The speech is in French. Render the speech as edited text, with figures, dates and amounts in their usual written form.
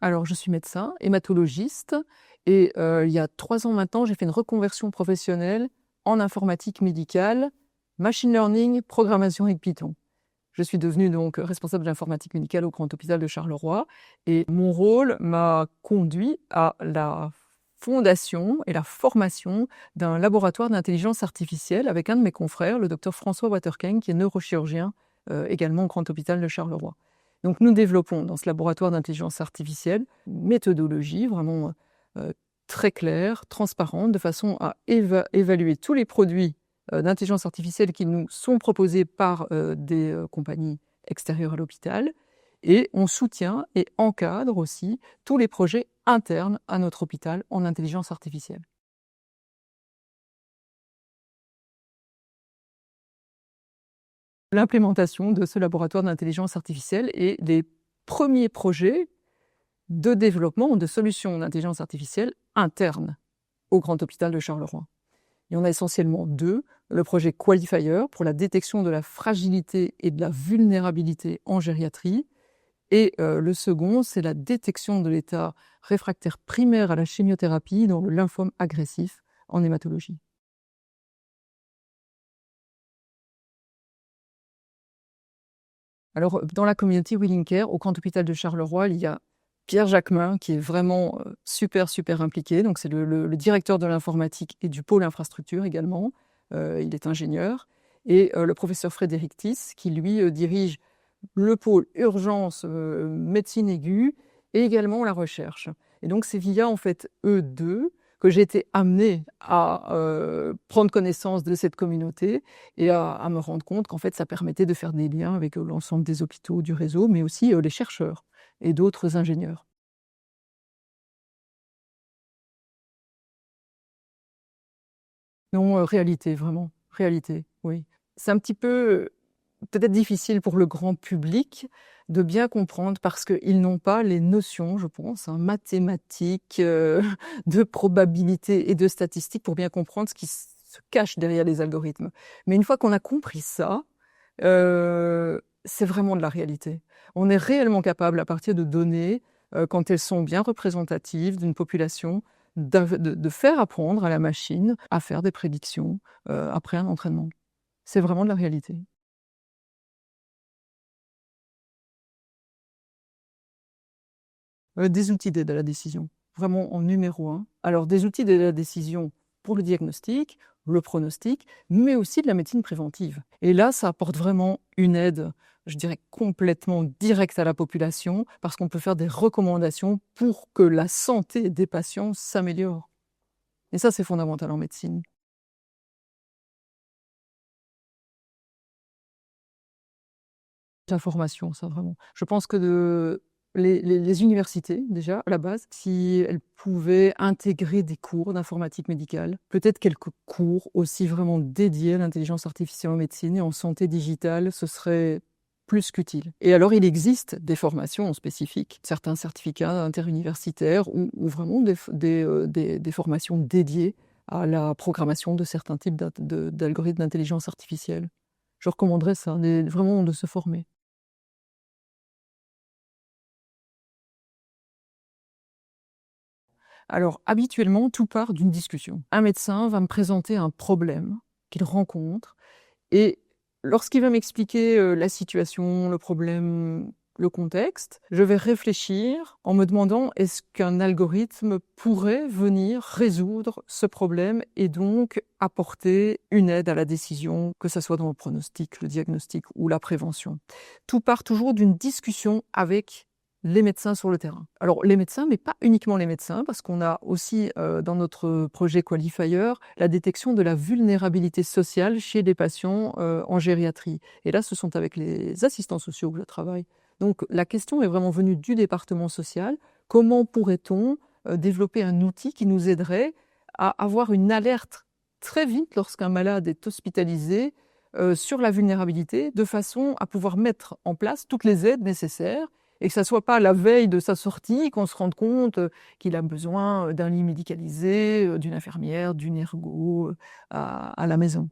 Alors, je suis médecin, hématologiste, et il y a 3 ans maintenant, j'ai fait une reconversion professionnelle en informatique médicale, machine learning, programmation avec Python. Je suis devenue donc responsable de l'informatique médicale au Grand Hôpital de Charleroi, et mon rôle m'a conduit à la fondation et la formation d'un laboratoire d'intelligence artificielle avec un de mes confrères, le docteur François Waterkeng, qui est neurochirurgien également au Grand Hôpital de Charleroi. Donc nous développons dans ce laboratoire d'intelligence artificielle une méthodologie vraiment très claire, transparente, de façon à évaluer tous les produits d'intelligence artificielle qui nous sont proposés par des compagnies extérieures à l'hôpital. Et on soutient et encadre aussi tous les projets internes à notre hôpital en intelligence artificielle. L'implémentation de ce laboratoire d'intelligence artificielle et les premiers projets de développement de solutions d'intelligence artificielle internes au Grand Hôpital de Charleroi. Il y en a essentiellement 2. Le projet Qualifier pour la détection de la fragilité et de la vulnérabilité en gériatrie. Et le second, c'est la détection de l'état réfractaire primaire à la chimiothérapie dans le lymphome agressif en hématologie. Alors, dans la communauté Willing Care, au Grand Hôpital de Charleroi, il y a Pierre Jacquemin, qui est vraiment super impliqué. Donc, c'est le directeur de l'informatique et du pôle infrastructure également. Il est ingénieur. Et le professeur Frédéric Tiss, qui lui dirige le pôle urgence, médecine aiguë et également la recherche. Et donc, c'est via en fait eux deux que j'ai été amenée à prendre connaissance de cette communauté et à me rendre compte qu'en fait, ça permettait de faire des liens avec l'ensemble des hôpitaux du réseau, mais aussi les chercheurs et d'autres ingénieurs. Non, réalité, vraiment, réalité, oui. C'est un petit peu peut-être difficile pour le grand public de bien comprendre parce qu'ils n'ont pas les notions, je pense, mathématiques, de probabilité et de statistiques pour bien comprendre ce qui se cache derrière les algorithmes. Mais une fois qu'on a compris ça, c'est vraiment de la réalité. On est réellement capable, à partir de données, quand elles sont bien représentatives d'une population, de faire apprendre à la machine à faire des prédictions après un entraînement. C'est vraiment de la réalité. Des outils d'aide à la décision, vraiment en numéro 1. Alors des outils d'aide à la décision pour le diagnostic, le pronostic, mais aussi de la médecine préventive. Et là, ça apporte vraiment une aide, je dirais, complètement directe à la population, parce qu'on peut faire des recommandations pour que la santé des patients s'améliore. Et ça, c'est fondamental en médecine. L'information, ça vraiment. Je pense que les universités, déjà, à la base, si elles pouvaient intégrer des cours d'informatique médicale, peut-être quelques cours aussi vraiment dédiés à l'intelligence artificielle en médecine et en santé digitale, ce serait plus qu'utile. Et alors, il existe des formations spécifiques, certains certificats interuniversitaires ou vraiment des formations dédiées à la programmation de certains types d'algorithmes d'intelligence artificielle. Je recommanderais ça, vraiment de se former. Alors, habituellement, tout part d'une discussion. Un médecin va me présenter un problème qu'il rencontre et lorsqu'il va m'expliquer la situation, le problème, le contexte, je vais réfléchir en me demandant est-ce qu'un algorithme pourrait venir résoudre ce problème et donc apporter une aide à la décision, que ce soit dans le pronostic, le diagnostic ou la prévention. Tout part toujours d'une discussion avec les médecins sur le terrain. Alors les médecins, mais pas uniquement les médecins, parce qu'on a aussi dans notre projet Qualifier la détection de la vulnérabilité sociale chez les patients en gériatrie. Et là, ce sont avec les assistants sociaux que je travaille. Donc la question est vraiment venue du département social. Comment pourrait-on développer un outil qui nous aiderait à avoir une alerte très vite lorsqu'un malade est hospitalisé sur la vulnérabilité, de façon à pouvoir mettre en place toutes les aides nécessaires et que ça ne soit pas la veille de sa sortie qu'on se rende compte qu'il a besoin d'un lit médicalisé, d'une infirmière, d'une ergo à la maison.